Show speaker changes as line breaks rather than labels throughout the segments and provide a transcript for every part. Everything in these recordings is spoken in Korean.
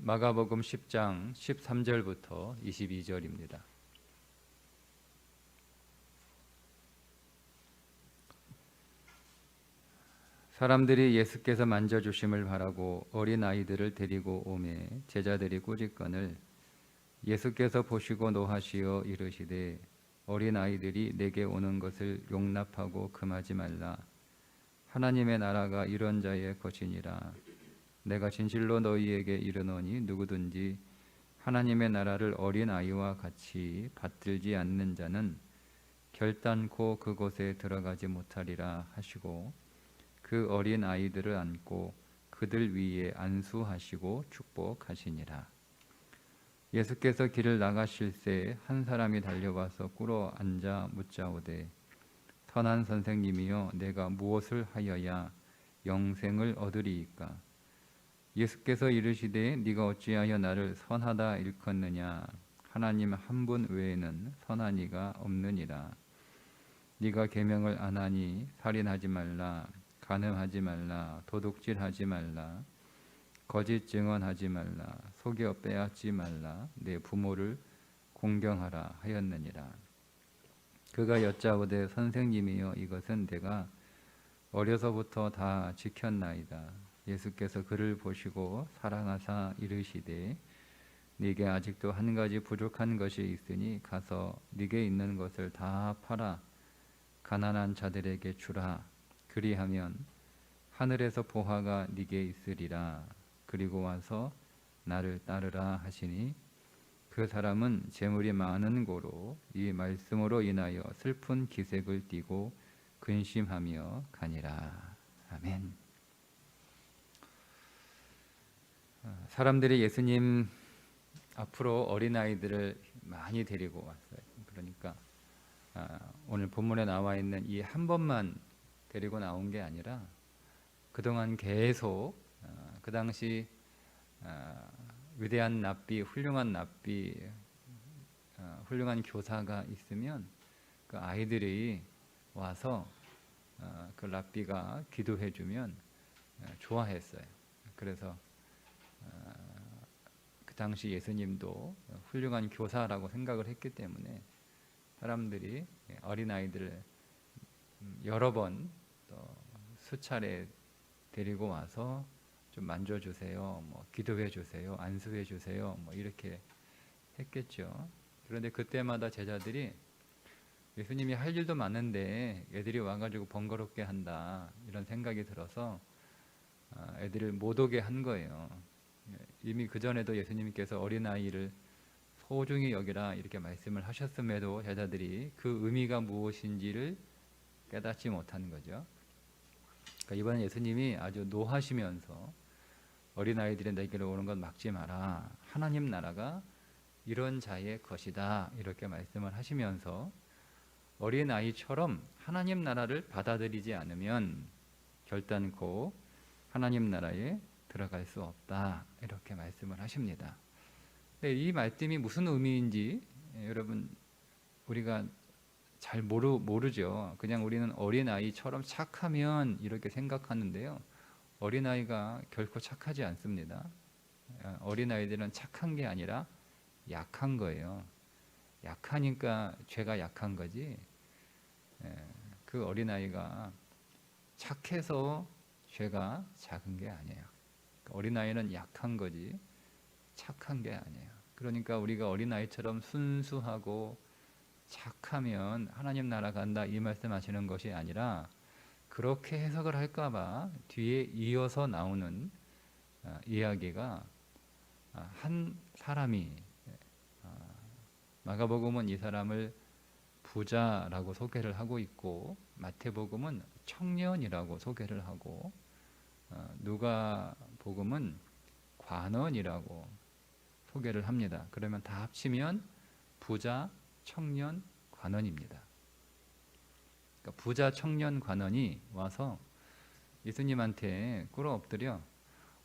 마가복음 10장 13절부터 22절입니다. 사람들이 예수께서 만져주심을 바라고 어린아이들을 데리고 오매 제자들이 꾸짖거늘 예수께서 보시고 노하시어 이르시되 어린아이들이 내게 오는 것을 용납하고 금하지 말라. 하나님의 나라가 이런 자의 것이니라. 내가 진실로 너희에게 이르노니 누구든지 하나님의 나라를 어린아이와 같이 받들지 않는 자는 결단코 그곳에 들어가지 못하리라 하시고 그 어린아이들을 안고 그들 위에 안수하시고 축복하시니라. 예수께서 길을 나가실새 한 사람이 달려와서 꿇어 앉아 묻자오되 선한 선생님이여 내가 무엇을 하여야 영생을 얻으리이까? 예수께서 이르시되 네가 어찌하여 나를 선하다 일컫느냐? 하나님 한 분 외에는 선한 이가 없느니라. 네가 계명을 안 하니 살인하지 말라, 간음하지 말라, 도둑질하지 말라, 거짓 증언하지 말라, 속여 빼앗지 말라, 내 부모를 공경하라 하였느니라. 그가 여짜오되 선생님이여 이것은 내가 어려서부터 다 지켰나이다. 예수께서 그를 보시고 사랑하사 이르시되 네게 아직도 한 가지 부족한 것이 있으니 가서 네게 있는 것을 다 팔아 가난한 자들에게 주라. 그리하면 하늘에서 보화가 네게 있으리라. 그리고 와서 나를 따르라 하시니 그 사람은 재물이 많은 고로 이 말씀으로 인하여 슬픈 기색을 띠고 근심하며 가니라. 아멘. 사람들이 예수님 앞으로 어린아이들을 많이 데리고 왔어요. 그러니까 오늘 본문에 나와 있는 이 한 번만 데리고 나온 게 아니라 그동안 계속 그 당시 위대한 랍비, 훌륭한 랍비, 훌륭한 교사가 있으면 그 아이들이 와서 그 랍비가 기도해 주면 좋아했어요. 그래서 그 당시 예수님도 훌륭한 교사라고 생각을 했기 때문에 사람들이 어린아이들을 여러 번 또 수차례 데리고 와서 좀 만져주세요, 뭐 기도해 주세요, 안수해 주세요, 뭐 이렇게 했겠죠. 그런데 그때마다 제자들이 예수님이 할 일도 많은데 애들이 와가지고 번거롭게 한다 이런 생각이 들어서 애들을 못 오게 한 거예요. 이미 그 전에도 예수님께서 어린아이를 소중히 여기라 이렇게 말씀을 하셨음에도 제자들이 그 의미가 무엇인지를 깨닫지 못한 거죠. 그러니까 이번에 예수님이 아주 노하시면서 어린아이들이 내게로 오는 것 막지 마라. 하나님 나라가 이런 자의 것이다. 이렇게 말씀을 하시면서 어린아이처럼 하나님 나라를 받아들이지 않으면 결단코 하나님 나라에 들어갈 수 없다. 이렇게 말씀을 하십니다. 근데 이 말씀이 무슨 의미인지 여러분 우리가 잘 모르죠. 그냥 우리는 어린아이처럼 착하면 이렇게 생각하는데요. 어린아이가 결코 착하지 않습니다. 어린아이들은 착한 게 아니라 약한 거예요. 약하니까 죄가 약한 거지. 그 어린아이가 착해서 죄가 작은 게 아니에요. 어린아이는 약한 거지 착한 게 아니에요. 그러니까 우리가 어린아이처럼 순수하고 착하면 하나님 나라 간다 이 말씀하시는 것이 아니라 그렇게 해석을 할까봐 뒤에 이어서 나오는 이야기가 한 사람이 마가복음은 이 사람을 부자라고 소개를 하고 있고 마태복음은 청년이라고 소개를 하고 누가복음은 관원이라고 소개를 합니다. 그러면 다 합치면 부자, 청년, 관원입니다. 그러니까 부자, 청년, 관원이 와서 예수님한테 꿇어 엎드려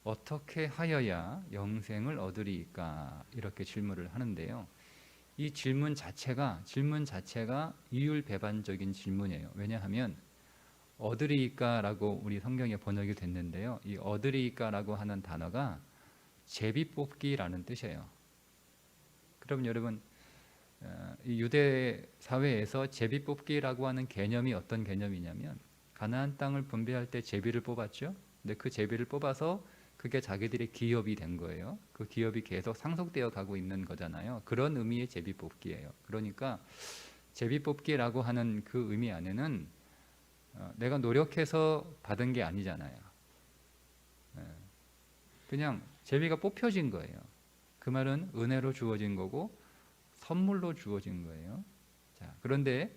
어떻게 하여야 영생을 얻으리이까 이렇게 질문을 하는데요. 이 질문 자체가 이율배반적인 질문이에요. 왜냐하면 얻으리이까라고 우리 성경에 번역이 됐는데요. 이 얻으리이까라고 하는 단어가 제비뽑기라는 뜻이에요. 그럼 여러분 이 유대 사회에서 제비뽑기라고 하는 개념이 어떤 개념이냐면 가나안 땅을 분배할 때 제비를 뽑았죠. 근데 그 제비를 뽑아서 그게 자기들의 기업이 된 거예요. 그 기업이 계속 상속되어 가고 있는 거잖아요. 그런 의미의 제비뽑기예요. 그러니까 제비뽑기라고 하는 그 의미 안에는 내가 노력해서 받은 게 아니잖아요. 그냥 제비가 뽑혀진 거예요. 그 말은 은혜로 주어진 거고 선물로 주어진 거예요. 자, 그런데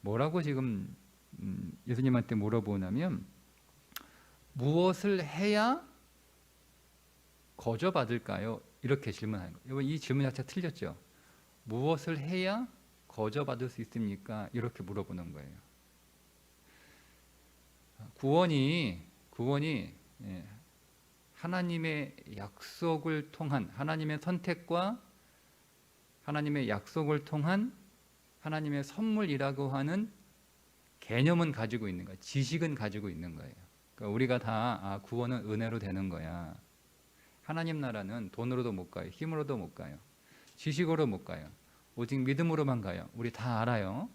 뭐라고 지금 예수님한테 물어보냐면 무엇을 해야 거저 받을까요? 이렇게 질문하는 거예요. 이 질문 자체가 틀렸죠. 무엇을 해야 거저 받을 수 있습니까? 이렇게 물어보는 거예요. 구원이 하나님의 약속을 통한 하나님의 선택과 하나님의 약속을 통한 하나님의 선물이라고 하는 개념은 가지고 있는 거예요. 지식은 가지고 있는 거예요. 그러니까 우리가 다 구원은 은혜로 되는 거야. 하나님 나라는 돈으로도 못 가요. 힘으로도 못 가요. 지식으로 못 가요. 오직 믿음으로만 가요. 우리 다 알아요.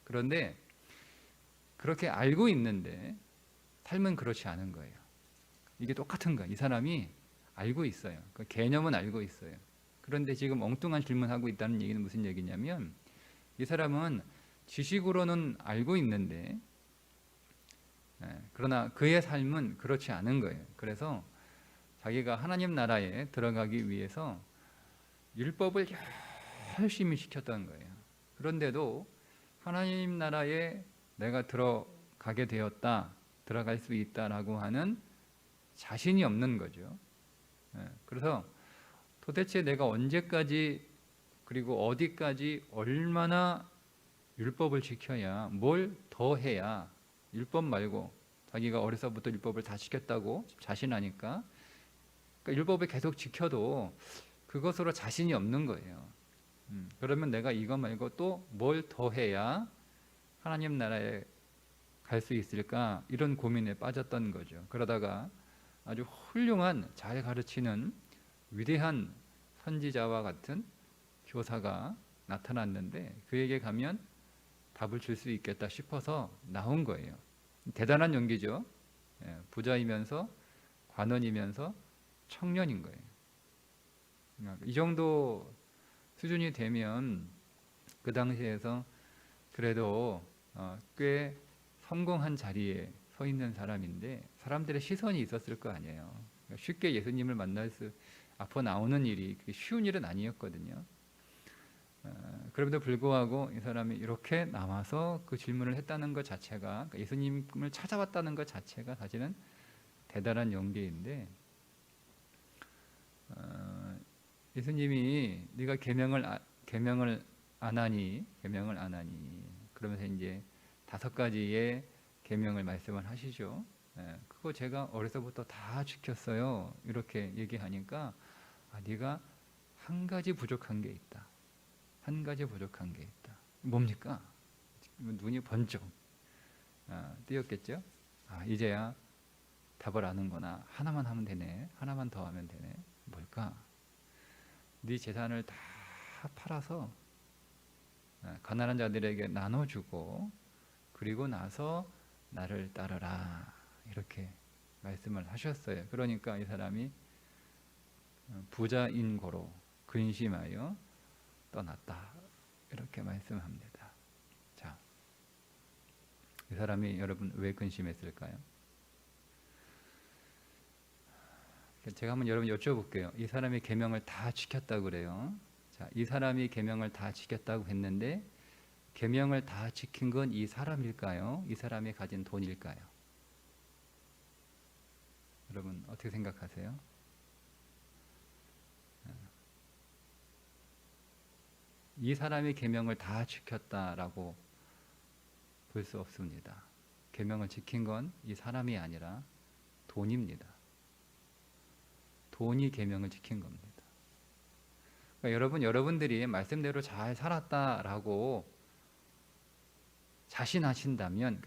그런데 그렇게 알고 있는데 삶은 그렇지 않은 거예요. 이게 똑같은 거예요. 이 사람이 알고 있어요. 그 개념은 알고 있어요. 그런데 지금 엉뚱한 질문하고 있다는 얘기는 무슨 얘기냐면 이 사람은 지식으로는 알고 있는데 그러나 그의 삶은 그렇지 않은 거예요. 그래서 자기가 하나님 나라에 들어가기 위해서 율법을 열심히 지켰던 거예요. 그런데도 하나님 나라에 내가 들어가게 되었다, 들어갈 수 있다라고 하는 자신이 없는 거죠. 그래서 도대체 내가 언제까지 그리고 어디까지 얼마나 율법을 지켜야 뭘 더 해야 율법 말고 자기가 어려서부터 율법을 다 지켰다고 자신하니까 그러니까 율법을 계속 지켜도 그것으로 자신이 없는 거예요. 그러면 내가 이거 말고 또 뭘 더 해야 하나님 나라에 갈 수 있을까 이런 고민에 빠졌던 거죠. 그러다가 아주 훌륭한 잘 가르치는 위대한 선지자와 같은 교사가 나타났는데 그에게 가면 답을 줄 수 있겠다 싶어서 나온 거예요. 대단한 용기죠. 부자이면서 관원이면서 청년인 거예요. 이 정도 수준이 되면 그 당시에서 그래도 꽤 성공한 자리에 서 있는 사람인데 사람들의 시선이 있었을 거 아니에요. 쉽게 예수님을 만날 수 앞으로 나오는 일이 쉬운 일은 아니었거든요. 그럼에도 불구하고 이 사람이 이렇게 나와서 그 질문을 했다는 것 자체가 그러니까 예수님을 찾아왔다는 것 자체가 사실은 대단한 용기인데 예수님이 네가 계명을 안 하니 그러면서 이제 5가지의 계명을 말씀을 하시죠. 그거 제가 어려서부터 다 지켰어요. 이렇게 얘기하니까 네가 한 가지 부족한 게 있다. 한 가지 부족한 게 있다. 뭡니까? 눈이 번쩍 뜨였겠죠? 이제야 답을 아는구나. 하나만 하면 되네. 하나만 더 하면 되네. 뭘까? 네 재산을 다 팔아서 가난한 자들에게 나눠주고 그리고 나서 나를 따르라. 이렇게 말씀을 하셨어요. 그러니까 이 사람이 부자인 고로 근심하여 떠났다. 이렇게 말씀합니다. 자, 이 사람이 여러분 왜 근심했을까요? 제가 한번 여러분 여쭤볼게요. 이 사람이 계명을 다 지켰다고 그래요. 자, 이 사람이 계명을 다 지켰다고 했는데 계명을 다 지킨 건 이 사람일까요? 이 사람이 가진 돈일까요? 여러분 어떻게 생각하세요? 이 사람이 계명을 다 지켰다라고 볼 수 없습니다. 계명을 지킨 건 이 사람이 아니라 돈입니다. 돈이 계명을 지킨 겁니다. 그러니까 여러분들이 말씀대로 잘 살았다라고 자신하신다면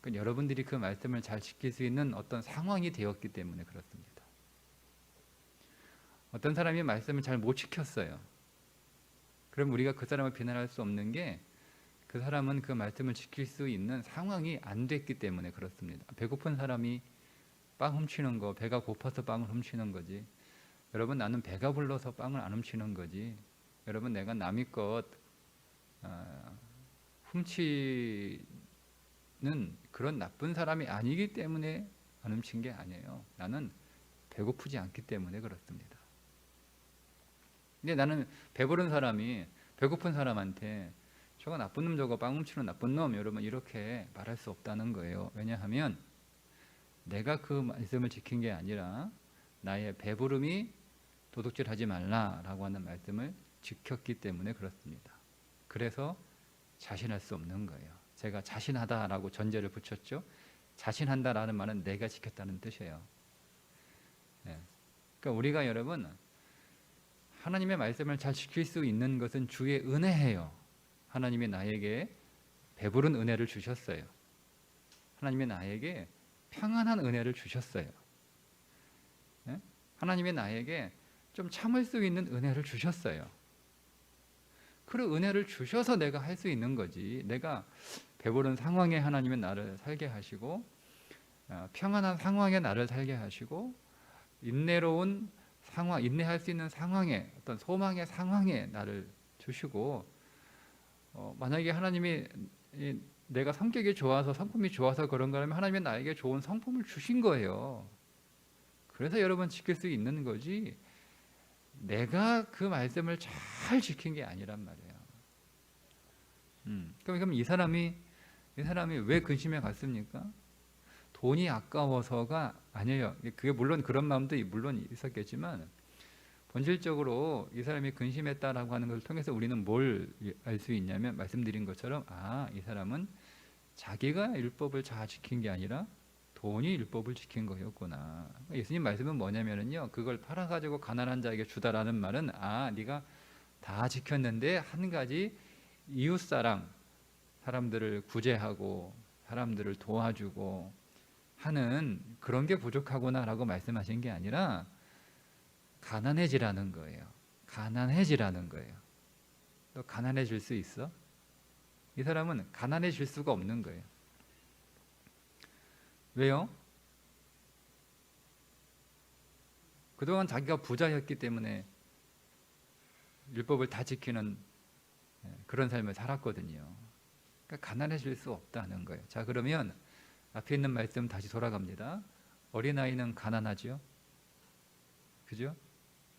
그러니까 여러분들이 그 말씀을 잘 지킬 수 있는 어떤 상황이 되었기 때문에 그렇습니다. 어떤 사람이 말씀을 잘 못 지켰어요. 그럼 우리가 그 사람을 비난할 수 없는 게 그 사람은 그 말씀을 지킬 수 있는 상황이 안 됐기 때문에 그렇습니다. 배고픈 사람이 빵 훔치는 거, 배가 고파서 빵을 훔치는 거지. 여러분, 나는 배가 불러서 빵을 안 훔치는 거지. 여러분, 내가 남의 것 훔치는 그런 나쁜 사람이 아니기 때문에 안 훔친 게 아니에요. 나는 배고프지 않기 때문에 그렇습니다. 근데 나는 배부른 사람이 배고픈 사람한테 저거 나쁜 놈, 저거 빵 훔치는 나쁜 놈, 여러분 이렇게 말할 수 없다는 거예요. 왜냐하면 내가 그 말씀을 지킨 게 아니라 나의 배부름이 도둑질하지 말라라고 하는 말씀을 지켰기 때문에 그렇습니다. 그래서 자신할 수 없는 거예요. 제가 자신하다라고 전제를 붙였죠. 자신한다라는 말은 내가 지켰다는 뜻이에요. 그러니까 우리가 여러분 하나님의 말씀을 잘 지킬 수 있는 것은 주의 은혜예요. 하나님이 나에게 배부른 은혜를 주셨어요. 하나님이 나에게 평안한 은혜를 주셨어요. 하나님이 나에게 좀 참을 수 있는 은혜를 주셨어요. 그런 은혜를 주셔서 내가 할 수 있는 거지. 내가 배부른 상황에 하나님은 나를 살게 하시고 평안한 상황에 나를 살게 하시고 인내로운 상황, 인내할 수 있는 상황에 어떤 소망의 상황에 나를 주시고 만약에 하나님이 내가 성격이 좋아서 성품이 좋아서 그런 거라면 하나님이 나에게 좋은 성품을 주신 거예요. 그래서 여러분 지킬 수 있는 거지 내가 그 말씀을 잘 지킨 게 아니란 말이에요. 그럼 이 사람이 왜 근심에 갔습니까? 돈이 아까워서가 아니에요. 그게 물론 그런 마음도 물론 있었겠지만 본질적으로 이 사람이 근심했다라고 하는 것을 통해서 우리는 뭘 알 수 있냐면 말씀드린 것처럼 이 사람은 자기가 율법을 잘 지킨 게 아니라 돈이 율법을 지킨 거였구나. 예수님 말씀은 뭐냐면요, 그걸 팔아가지고 가난한 자에게 주다라는 말은 네가 다 지켰는데 한 가지 이웃사랑, 사람들을 구제하고 사람들을 도와주고 하는 그런 게 부족하구나라고 말씀하신 게 아니라 가난해지라는 거예요. 가난해지라는 거예요. 너 가난해질 수 있어? 이 사람은 가난해질 수가 없는 거예요. 왜요? 그동안 자기가 부자였기 때문에 율법을 다 지키는 그런 삶을 살았거든요. 그러니까 가난해질 수 없다는 거예요. 자, 그러면 앞에 있는 말씀 다시 돌아갑니다. 어린아이는 가난하죠? 그죠?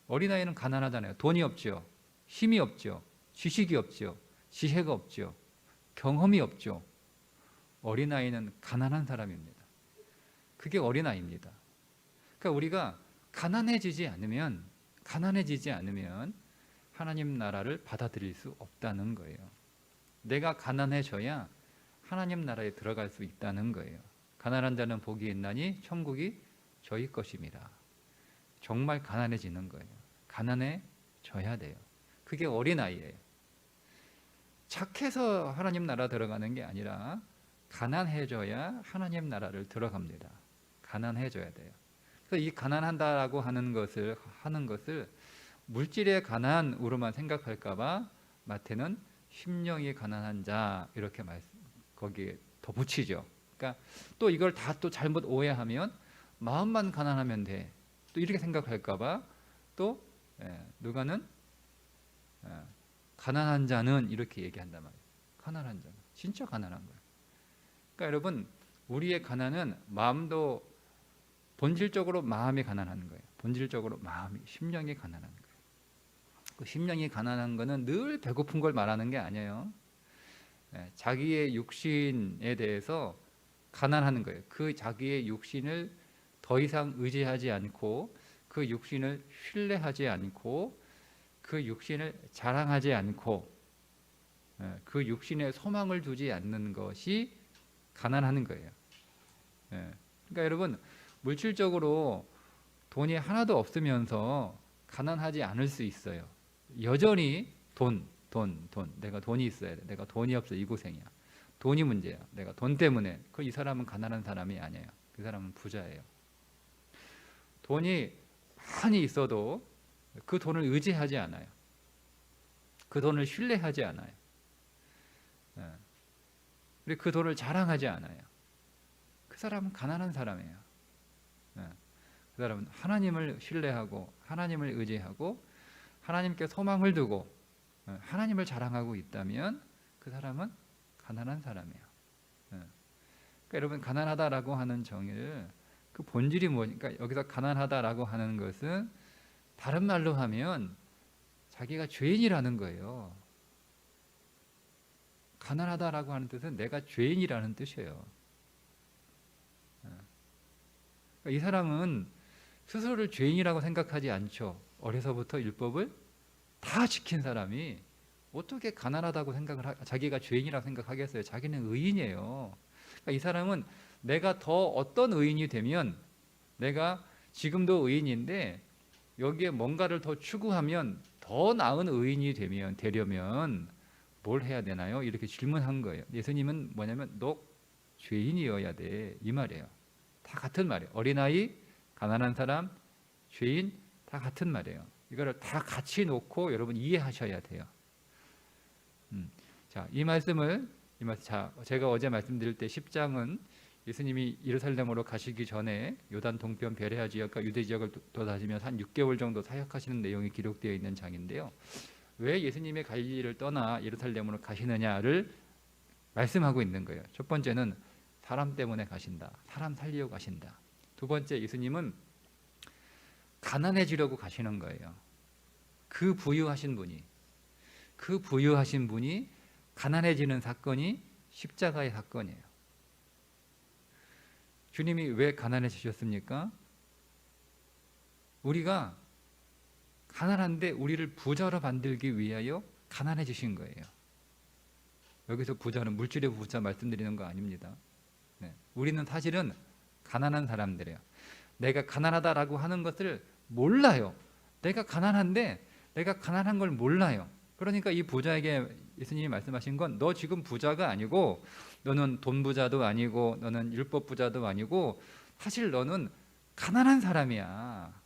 어린아이는 가난하잖아요. 돈이 없죠. 힘이 없죠. 지식이 없죠. 지혜가 없죠. 경험이 없죠. 어린아이는 가난한 사람입니다. 그게 어린아이입니다. 그러니까 우리가 가난해지지 않으면 하나님 나라를 받아들일 수 없다는 거예요. 내가 가난해져야 하나님 나라에 들어갈 수 있다는 거예요. 가난한 자는 복이 있나니 천국이 저희 것입니다. 정말 가난해지는 거예요. 가난해져야 돼요. 그게 어린아이예요. 착해서 하나님 나라 들어가는 게 아니라 가난해져야 하나님 나라를 들어갑니다. 가난해져야 돼요. 그래서 이 가난한다라고 하는 것을 물질의 가난으로만 생각할까봐 마태는 심령이 가난한 자 이렇게 거기에 더 붙이죠. 그러니까 또 이걸 다 또 잘못 오해하면 마음만 가난하면 돼. 또 이렇게 생각할까봐 또 누가는 가난한 자는 이렇게 얘기한단 말이에요. 가난한 자는 진짜 가난한 거예요. 그러니까 여러분 우리의 가난은 마음도 본질적으로 마음이 가난한 거예요. 본질적으로 마음이 심령이 가난한 거예요. 그 심령이 가난한 거는 늘 배고픈 걸 말하는 게 아니에요. 자기의 육신에 대해서 가난하는 거예요. 그 자기의 육신을 더 이상 의지하지 않고 그 육신을 신뢰하지 않고 그 육신을 자랑하지 않고 그 육신에 소망을 두지 않는 것이 가난하는 거예요. 그러니까 여러분 물질적으로 돈이 하나도 없으면서 가난하지 않을 수 있어요. 여전히 돈. 내가 돈이 있어야 돼. 내가 돈이 없어 이 고생이야. 돈이 문제야. 내가 돈 때문에. 이 사람은 가난한 사람이 아니에요. 그 사람은 부자예요. 돈이 많이 있어도 그 돈을 의지하지 않아요. 그 돈을 신뢰하지 않아요. 그리고 그 돈을 자랑하지 않아요. 그 사람은 가난한 사람이에요. 그 사람은 하나님을 신뢰하고 하나님을 의지하고 하나님께 소망을 두고 하나님을 자랑하고 있다면 그 사람은 가난한 사람이에요. 그러니까 여러분, 가난하다라고 하는 정의를 그 본질이 뭐니까, 여기서 가난하다라고 하는 것은 다른 말로 하면 자기가 죄인이라는 거예요. 가난하다라고 하는 뜻은 내가 죄인이라는 뜻이에요. 그러니까 이 사람은 스스로를 죄인이라고 생각하지 않죠. 어려서부터 율법을 다 지킨 사람이 어떻게 가난하다고 자기가 죄인이라고 생각하겠어요? 자기는 의인이에요. 그러니까 이 사람은 내가 더 어떤 의인이 되면, 내가 지금도 의인인데 여기에 뭔가를 더 추구하면 더 나은 의인이 되려면 뭘 해야 되나요? 이렇게 질문한 거예요. 예수님은 뭐냐면 너 죄인이어야 돼, 이 말이에요. 다 같은 말이에요. 어린아이, 가난한 사람, 죄인 다 같은 말이에요. 이거를 다 같이 놓고 여러분 이해하셔야 돼요. 자, 이 말씀을 제가 어제 말씀드릴 때 10장은 예수님이 예루살렘으로 가시기 전에 요단 동편 베레아 지역과 유대 지역을 돌아다니면서 한 6개월 정도 사역하시는 내용이 기록되어 있는 장인데요. 왜 예수님의 갈릴리를 떠나 예루살렘으로 가시느냐를 말씀하고 있는 거예요. 첫 번째는 사람 때문에 가신다. 사람 살리려고 가신다. 두 번째, 예수님은 가난해지려고 가시는 거예요. 그 부유하신 분이 가난해지는 사건이 십자가의 사건이에요. 주님이 왜 가난해지셨습니까? 우리가 가난한데 우리를 부자로 만들기 위하여 가난해지신 거예요. 여기서 부자는 물질의 부자 말씀드리는 거 아닙니다. 우리는 사실은 가난한 사람들이에요. 내가 가난하다라고 하는 것을 몰라요. 내가 가난한데 내가 가난한 걸 몰라요. 그러니까 이 부자에게 예수님이 말씀하신 건, 너 지금 부자가 아니고, 너는 돈 부자도 아니고, 너는 율법 부자도 아니고, 사실 너는 가난한 사람이야.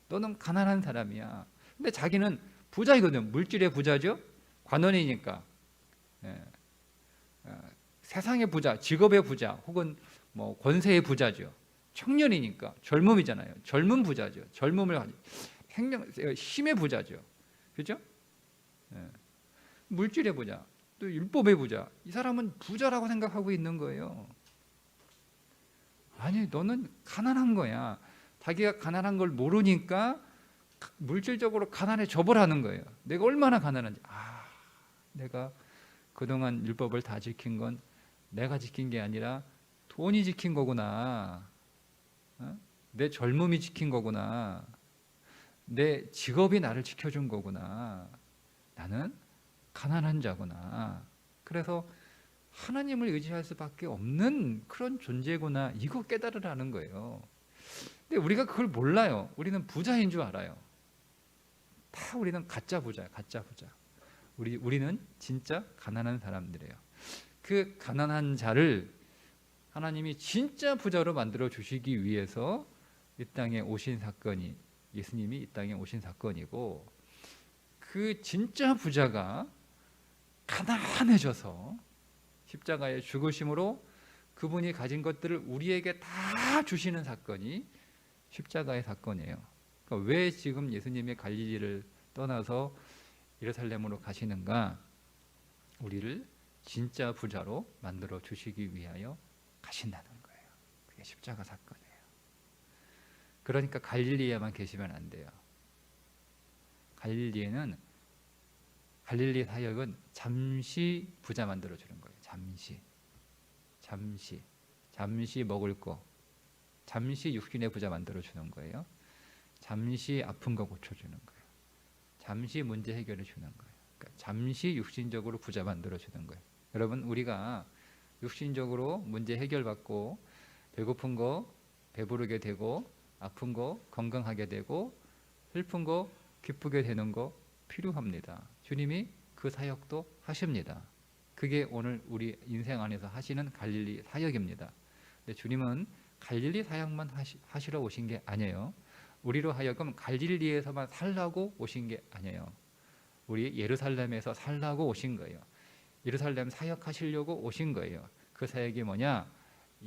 너는 가난한 사람이야. 근데 자기는 부자이거든요. 물질의 부자죠. 관원이니까. 세상의 부자, 직업의 부자, 혹은 뭐 권세의 부자죠. 청년이니까 젊음이잖아요. 젊은 부자죠. 힘의 부자죠. 그렇죠? 물질의 부자, 또 율법의 부자. 이 사람은 부자라고 생각하고 있는 거예요. 아니, 너는 가난한 거야. 자기가 가난한 걸 모르니까 물질적으로 가난해져 보라는 거예요. 내가 얼마나 가난한지. 내가 그동안 율법을 다 지킨 건 내가 지킨 게 아니라 돈이 지킨 거구나. 내 젊음이 지킨 거구나. 내 직업이 나를 지켜준 거구나. 나는 가난한 자구나. 그래서 하나님을 의지할 수밖에 없는 그런 존재구나. 이거 깨달으라는 거예요. 근데 우리가 그걸 몰라요. 우리는 부자인 줄 알아요. 다 우리는 가짜 부자야, 가짜 부자. 우리는 진짜 가난한 사람들이에요. 그 가난한 자를 하나님이 진짜 부자로 만들어 주시기 위해서 이 땅에 오신 사건이, 예수님이 이 땅에 오신 사건이고, 그 진짜 부자가 가난해져서 십자가의 죽으심으로 그분이 가진 것들을 우리에게 다 주시는 사건이 십자가의 사건이에요. 그러니까 왜 지금 예수님의 갈릴리를 떠나서 예루살렘으로 가시는가? 우리를 진짜 부자로 만들어 주시기 위하여 가신다는 거예요. 그게 십자가 사건이에요. 그러니까 갈릴리에만 계시면 안 돼요. 갈릴리 사역은 잠시 부자 만들어 주는 거예요. 잠시 먹을 거, 잠시 육신의 부자 만들어 주는 거예요. 잠시 아픈 거 고쳐 주는 거예요. 잠시 문제 해결해 주는 거예요. 그러니까 잠시 육신적으로 부자 만들어 주는 거예요. 여러분, 우리가 육신적으로 문제 해결받고 배고픈 거 배부르게 되고, 아픈 거 건강하게 되고, 슬픈 거 기쁘게 되는 거 필요합니다. 주님이 그 사역도 하십니다. 그게 오늘 우리 인생 안에서 하시는 갈릴리 사역입니다. 근데 주님은 갈릴리 사역만 하시러 오신 게 아니에요. 우리로 하여금 갈릴리에서만 살라고 오신 게 아니에요. 우리 예루살렘에서 살라고 오신 거예요. 예루살렘 사역하시려고 오신 거예요. 그 사역이 뭐냐?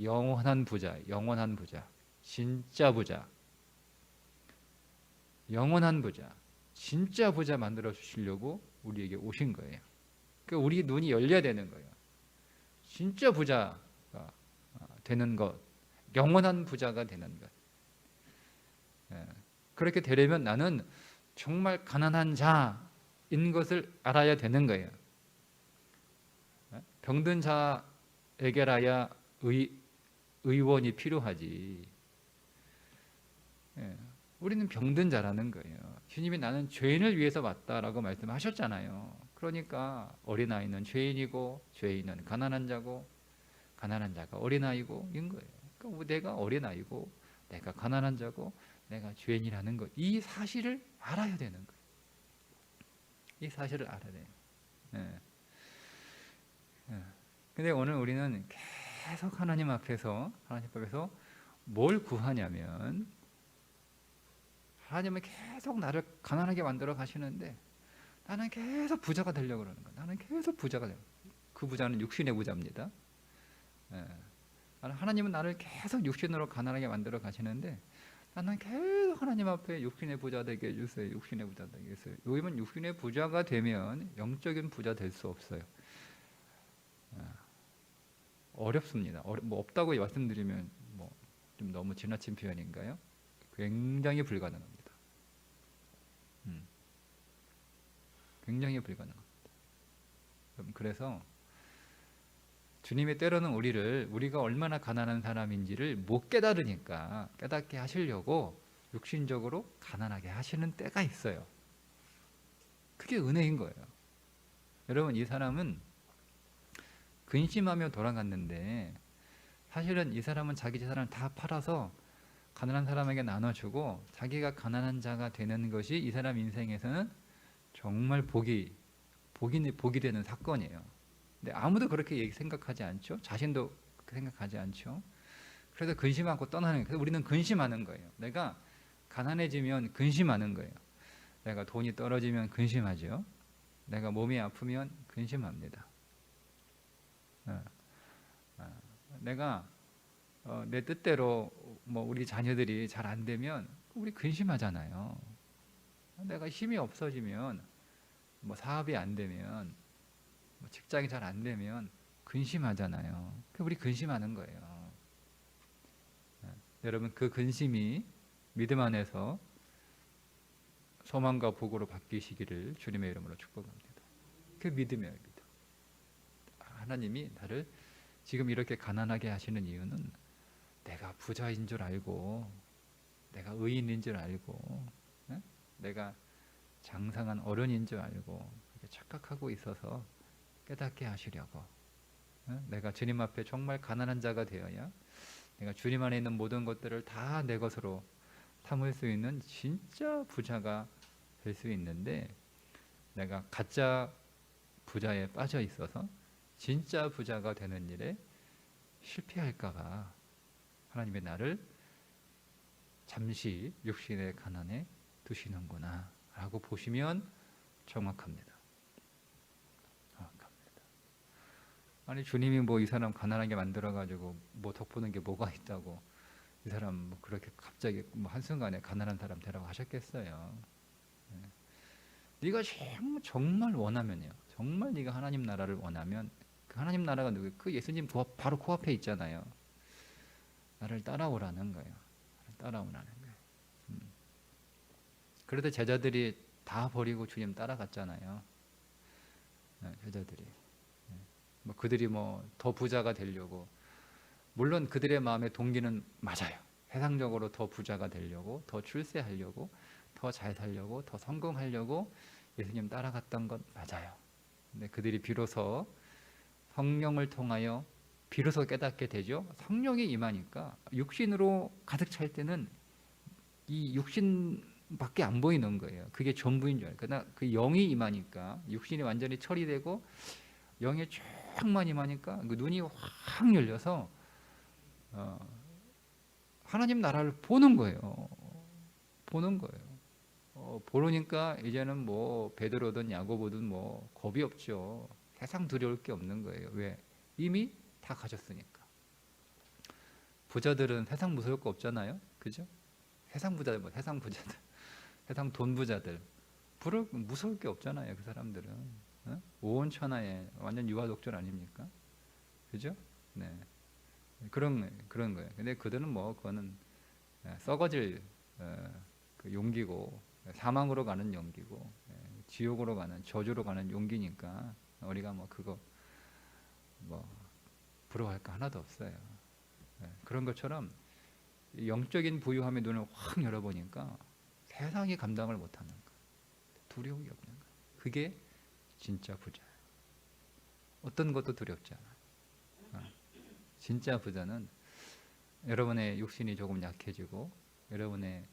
영원한 부자, 영원한 부자, 진짜 부자, 영원한 부자, 진짜 부자 만들어 주시려고 우리에게 오신 거예요. 그러니까 우리 눈이 열려야 되는 거예요. 진짜 부자가 되는 것, 영원한 부자가 되는 것. 그렇게 되려면 나는 정말 가난한 자인 것을 알아야 되는 거예요. 병든 자에게라야 의원이 필요하지. 우리는 병든 자라는 거예요. 주님이 나는 죄인을 위해서 왔다라고 말씀하셨잖아요. 그러니까 어린아이는 죄인이고 죄인은 가난한 자고 가난한 자가 어린아이고 인 거예요. 그러니까 내가 어린아이고 내가 가난한 자고 내가 죄인이라는 것, 이 사실을 알아야 되는 거예요. 이 사실을 알아야 돼요. 근데 오늘 우리는 계속 하나님 앞에서 뭘 구하냐면, 하나님은 계속 나를 가난하게 만들어 가시는데 나는 계속 부자가 되려고 그러는 거야. 나는 계속 부자가 되려고. 그 부자는 육신의 부자입니다. 하나님은 나를 계속 육신으로 가난하게 만들어 가시는데 나는 계속 하나님 앞에 육신의 부자 되게 해주세요. 육신의 부자 되게 해주세요. 요즘은 육신의 부자가 되면 영적인 부자 될 수 없어요. 어렵습니다. 뭐 없다고 말씀드리면 뭐 좀 너무 지나친 표현인가요? 굉장히 불가능합니다. 굉장히 불가능합니다. 그래서 주님이 때로는 우리가 얼마나 가난한 사람인지를 못 깨달으니까 깨닫게 하시려고 육신적으로 가난하게 하시는 때가 있어요. 그게 은혜인 거예요. 여러분, 이 사람은 근심하며 돌아갔는데 사실은 이 사람은 자기 재산을 다 팔아서 가난한 사람에게 나눠주고 자기가 가난한 자가 되는 것이 이 사람 인생에서는 정말 복이 되는 사건이에요. 근데 아무도 그렇게 생각하지 않죠. 자신도 그렇게 생각하지 않죠. 그래서 근심하고 떠나는 거예요. 그래서 우리는 근심하는 거예요. 내가 가난해지면 근심하는 거예요. 내가 돈이 떨어지면 근심하죠. 내가 몸이 아프면 근심합니다. 내가 내 뜻대로 뭐 우리 자녀들이 잘 안 되면 우리 근심하잖아요. 내가 힘이 없어지면, 뭐 사업이 안 되면, 뭐 직장이 잘 안 되면 근심하잖아요. 우리 근심하는 거예요. 여러분, 그 근심이 믿음 안에서 소망과 복으로 바뀌시기를 주님의 이름으로 축복합니다. 그 믿음이에요. 믿음. 하나님이 나를 지금 이렇게 가난하게 하시는 이유는 내가 부자인 줄 알고, 내가 의인인 줄 알고, 내가 장성한 어른인 줄 알고 그렇게 착각하고 있어서 깨닫게 하시려고. 내가 주님 앞에 정말 가난한 자가 되어야 내가 주님 안에 있는 모든 것들을 다 내 것으로 삼을 수 있는 진짜 부자가 될 수 있는데, 내가 가짜 부자에 빠져 있어서 진짜 부자가 되는 일에 실패할까 봐 하나님의 나를 잠시 육신의 가난에 두시는구나 라고 보시면 정확합니다. 아니, 주님이 뭐 이 사람 가난하게 만들어가지고 뭐 덕보는 게 뭐가 있다고 이 사람 뭐 그렇게 갑자기 뭐 한순간에 가난한 사람 되라고 하셨겠어요. 네가 정말 원하면요, 정말 네가 하나님 나라를 원하면, 그 하나님 나라가 누구예요? 그 예수님 바로 코앞에 있잖아요. 나를 따라오라는 거예요. 따라오라는 거예요. 그래도 제자들이 다 버리고 주님 따라갔잖아요. 제자들이 뭐 그들이 뭐 더 부자가 되려고, 물론 그들의 마음의 동기는 맞아요. 세상적으로 더 부자가 되려고, 더 출세하려고, 더 잘 살려고, 더 성공하려고 예수님 따라갔던 것 맞아요. 근데 그들이 비로소 성령을 통하여 비로소 깨닫게 되죠. 성령이 임하니까 육신으로 가득 찰 때는 이 육신밖에 안 보이는 거예요. 그게 전부인 줄 알아요. 그러나 그 영이 임하니까 육신이 완전히 처리되고 영이 쫙 많이 임하니까 그 눈이 확 열려서 하나님 나라를 보는 거예요. 보는 거예요. 보니까 이제는 뭐 베드로든 야고보든 뭐 겁이 없죠. 세상 두려울 게 없는 거예요. 왜? 이미 다 가졌으니까. 부자들은 세상 무서울 거 없잖아요. 그죠? 세상 부자들, 뭐 세상 부자들, 세상 돈 부자들 무서울 게 없잖아요. 그 사람들은 온 천하에 완전 유아독존 아닙니까? 그죠? 네, 그런 거예요. 근데 그들은 뭐 그거는 썩어질 그 용기고 사망으로 가는 용기고 지옥으로 가는 저주로 가는 용기니까 우리가 뭐 그거 뭐 부러워할 거 하나도 없어요. 그런 것처럼 영적인 부유함의 눈을 확 열어보니까 세상이 감당을 못하는 거, 두려움이 없는 거. 그게 진짜 부자예요. 어떤 것도 두렵지 않아요. 진짜 부자는 여러분의 육신이 조금 약해지고 여러분의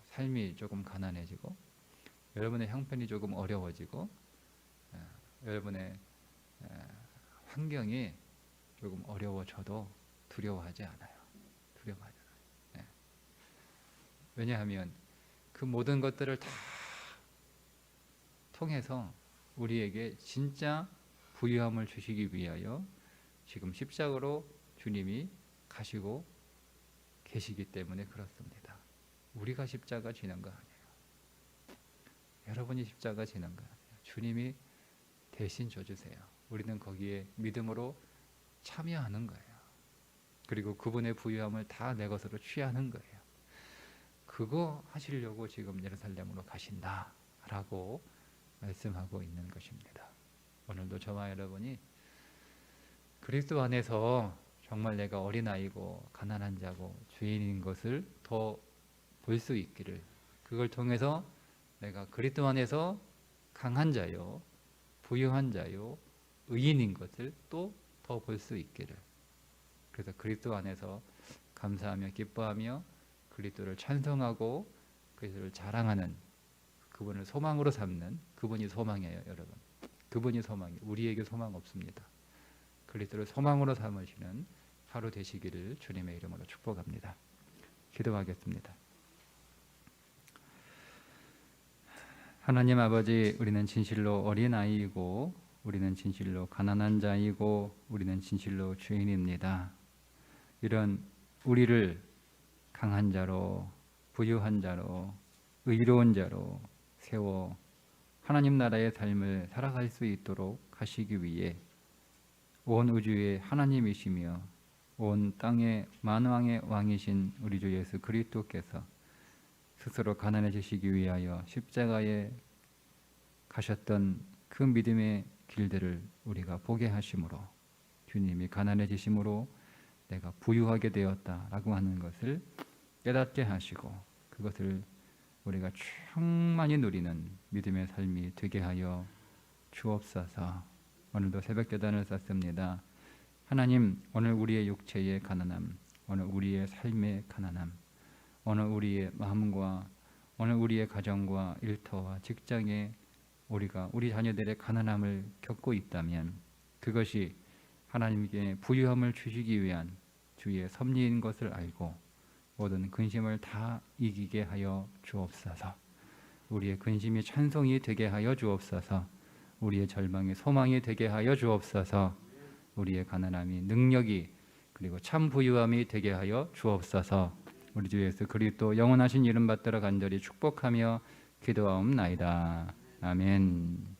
삶이 조금 가난해지고 여러분의 형편이 조금 어려워지고 여러분의 환경이 조금 어려워져도 두려워하지 않아요. 두려워하지 않아요. 왜냐하면 그 모든 것들을 다 통해서 우리에게 진짜 부유함을 주시기 위하여 지금 십자가로 주님이 가시고 계시기 때문에 그렇습니다. 우리가 십자가 지는 거 아니에요. 여러분이 십자가 지는 거 아니에요. 주님이 대신 져주세요. 우리는 거기에 믿음으로 참여하는 거예요. 그리고 그분의 부유함을 다 내 것으로 취하는 거예요. 그거 하시려고 지금 예루살렘으로 가신다라고 말씀하고 있는 것입니다. 오늘도 저와 여러분이 그리스도 안에서 정말 내가 어린아이고 가난한 자고 죄인인 것을 더 볼 수 있기를, 그걸 통해서 내가 그리스도 안에서 강한 자요, 부유한 자요, 의인인 것을 또 더 볼 수 있기를, 그래서 그리스도 안에서 감사하며 기뻐하며 그리스도를 찬송하고 그리스도를 자랑하는, 그분을 소망으로 삼는, 그분이 소망이에요. 여러분, 그분이 소망이에요. 우리에게 소망 없습니다. 그리스도를 소망으로 삼으시는 하루 되시기를 주님의 이름으로 축복합니다. 기도하겠습니다. 하나님 아버지, 우리는 진실로 어린아이이고 우리는 진실로 가난한 자이고 우리는 진실로 죄인입니다. 이런 우리를 강한 자로, 부유한 자로, 의로운 자로 세워 하나님 나라의 삶을 살아갈 수 있도록 하시기 위해 온 우주의 하나님이시며 온 땅의 만왕의 왕이신 우리 주 예수 그리스도께서 스스로 가난해지시기 위하여 십자가에 가셨던 그 믿음의 길들을 우리가 보게 하심으로, 주님이 가난해지심으로 내가 부유하게 되었다라고 하는 것을 깨닫게 하시고 그것을 우리가 충만히 누리는 믿음의 삶이 되게 하여 주옵소서. 오늘도 새벽기도를 쌓습니다. 하나님, 오늘 우리의 육체의 가난함, 오늘 우리의 삶의 가난함, 오늘 우리의 마음과 오늘 우리의 가정과 일터와 직장에 우리가 우리 자녀들의 가난함을 겪고 있다면 그것이 하나님께 부유함을 주시기 위한 주의 섭리인 것을 알고 모든 근심을 다 이기게 하여 주옵소서. 우리의 근심이 찬송이 되게 하여 주옵소서. 우리의 절망이 소망이 되게 하여 주옵소서. 우리의 가난함이 능력이 그리고 참 부유함이 되게 하여 주옵소서. 우리 주 예수 그리스도 영원하신 이름 받들어 간절히 축복하며 기도하옵나이다. 아멘.